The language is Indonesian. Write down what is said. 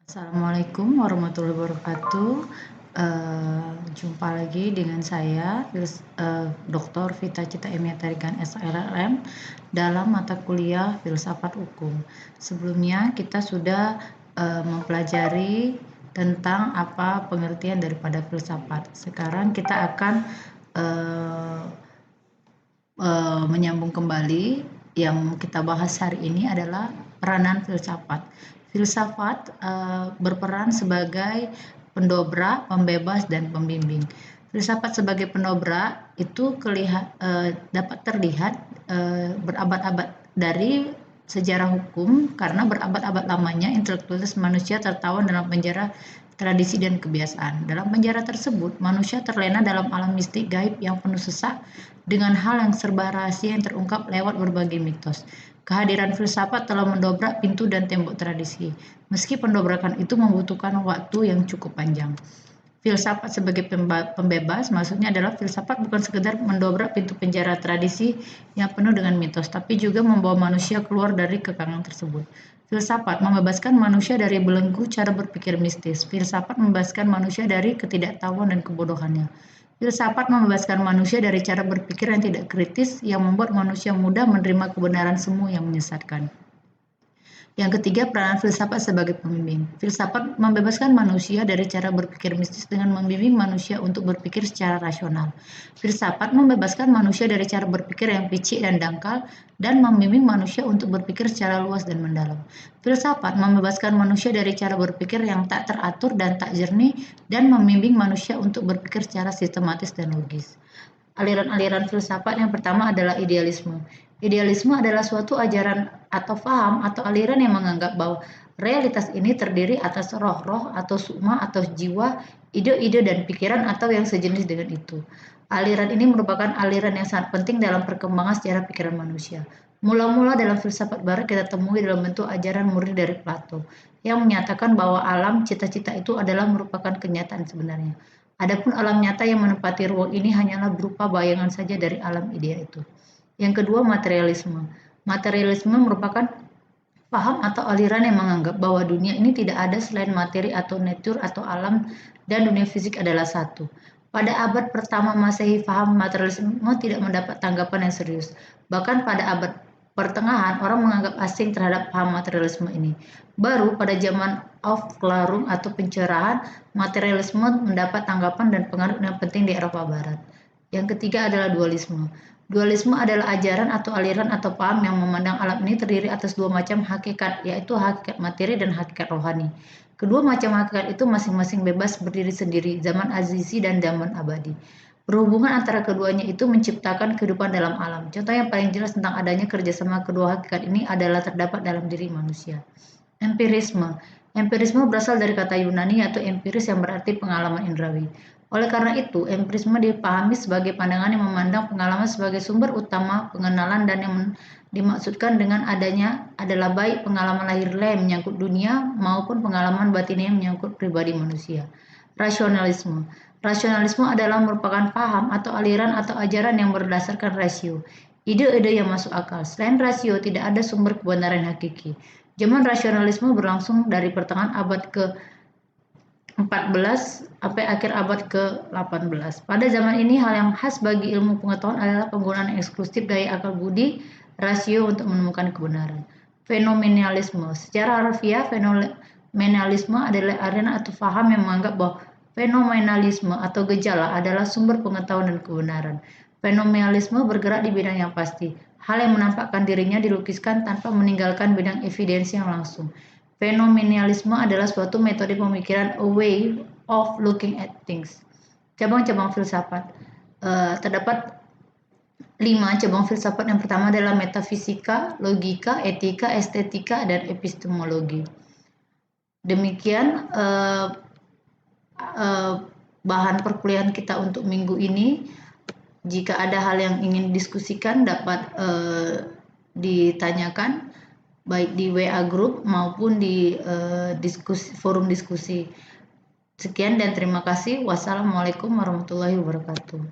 Assalamualaikum warahmatullahi wabarakatuh. Jumpa lagi dengan saya, Dr. Vita Cita Emiya Tarigan SLLM dalam mata kuliah Filsafat Hukum. Sebelumnya kita sudah mempelajari tentang apa pengertian daripada filsafat. Sekarang kita akan menyambung kembali. Yang kita bahas hari ini adalah peranan filsafat. Filsafat berperan sebagai pendobrak, pembebas, dan pembimbing. Filsafat sebagai pendobrak itu dapat terlihat berabad-abad dari sejarah hukum, karena berabad-abad lamanya intelektualitas manusia tertawan dalam penjara tradisi dan kebiasaan. Dalam penjara tersebut, manusia terlena dalam alam mistik gaib yang penuh sesak dengan hal yang serba rahasia yang terungkap lewat berbagai mitos. Kehadiran filsafat telah mendobrak pintu dan tembok tradisi, meski pendobrakan itu membutuhkan waktu yang cukup panjang. Filsafat sebagai pembebas, maksudnya adalah filsafat bukan sekedar mendobrak pintu penjara tradisi yang penuh dengan mitos, tapi juga membawa manusia keluar dari kekangan tersebut. Filsafat membebaskan manusia dari belenggu cara berpikir mistis. Filsafat membebaskan manusia dari ketidaktahuan dan kebodohannya. Filsafat membebaskan manusia dari cara berpikir yang tidak kritis, yang membuat manusia mudah menerima kebenaran semu yang menyesatkan. Yang ketiga, peranan filsafat sebagai pembimbing. Filsafat membebaskan manusia dari cara berpikir mistis dengan membimbing manusia untuk berpikir secara rasional. Filsafat membebaskan manusia dari cara berpikir yang picik dan dangkal dan membimbing manusia untuk berpikir secara luas dan mendalam. Filsafat membebaskan manusia dari cara berpikir yang tak teratur dan tak jernih dan membimbing manusia untuk berpikir secara sistematis dan logis. Aliran-aliran filsafat yang pertama adalah idealisme. Idealisme adalah suatu ajaran atau paham atau aliran yang menganggap bahwa realitas ini terdiri atas roh-roh atau sukma atau jiwa, ide-ide dan pikiran atau yang sejenis dengan itu. Aliran ini merupakan aliran yang sangat penting dalam perkembangan sejarah pikiran manusia. Mula-mula dalam filsafat barat kita temui dalam bentuk ajaran murni dari Plato yang menyatakan bahwa alam cita-cita itu adalah merupakan kenyataan sebenarnya. Adapun alam nyata yang menempati ruang ini hanyalah berupa bayangan saja dari alam idea itu. Yang kedua, materialisme. Materialisme merupakan paham atau aliran yang menganggap bahwa dunia ini tidak ada selain materi atau nature atau alam dan dunia fisik adalah satu. Pada abad pertama Masehi, paham materialisme tidak mendapat tanggapan yang serius. Bahkan pada abad pertengahan, orang menganggap asing terhadap paham materialisme ini. Baru pada zaman Aufklärung atau pencerahan, materialisme mendapat tanggapan dan pengaruh yang penting di Eropa Barat. Yang ketiga adalah dualisme. Dualisme adalah ajaran atau aliran atau paham yang memandang alam ini terdiri atas dua macam hakikat, yaitu hakikat materi dan hakikat rohani. Kedua macam hakikat itu masing-masing bebas berdiri sendiri, zaman azizi dan zaman abadi. Berhubungan antara keduanya itu menciptakan kehidupan dalam alam. Contoh yang paling jelas tentang adanya kerjasama kedua hakikat ini adalah terdapat dalam diri manusia. Empirisme. Empirisme berasal dari kata Yunani yaitu empiris yang berarti pengalaman indrawi. Oleh karena itu, empirisme dipahami sebagai pandangan yang memandang pengalaman sebagai sumber utama pengenalan dan yang dimaksudkan dengan adanya adalah baik pengalaman lahiriah yang menyangkut dunia maupun pengalaman batinnya yang menyangkut pribadi manusia. Rasionalisme. Rasionalisme adalah merupakan paham atau aliran atau ajaran yang berdasarkan rasio. Ide-ide yang masuk akal. Selain rasio, tidak ada sumber kebenaran hakiki. Zaman rasionalisme berlangsung dari pertengahan abad ke-14 sampai akhir abad ke-18. Pada zaman ini, hal yang khas bagi ilmu pengetahuan adalah penggunaan eksklusif daya akal budi rasio untuk menemukan kebenaran. Fenomenalisme. Secara harfiah, fenomenalisme adalah aliran atau paham yang menganggap bahwa fenomenalisme atau gejala adalah sumber pengetahuan dan kebenaran. Fenomenalisme bergerak di bidang yang pasti. Hal yang menampakkan dirinya dilukiskan tanpa meninggalkan bidang evidensi yang langsung. Fenomenalisme adalah suatu metode pemikiran, a way of looking at things. Cabang-cabang filsafat. Terdapat 5 cabang filsafat. Yang pertama adalah metafisika, logika, etika, estetika, dan epistemologi. Demikian bahan perkuliahan kita untuk minggu ini. Jika ada hal yang ingin diskusikan dapat ditanyakan baik di WA group maupun di forum diskusi. Sekian dan terima kasih. Wassalamualaikum warahmatullahi wabarakatuh.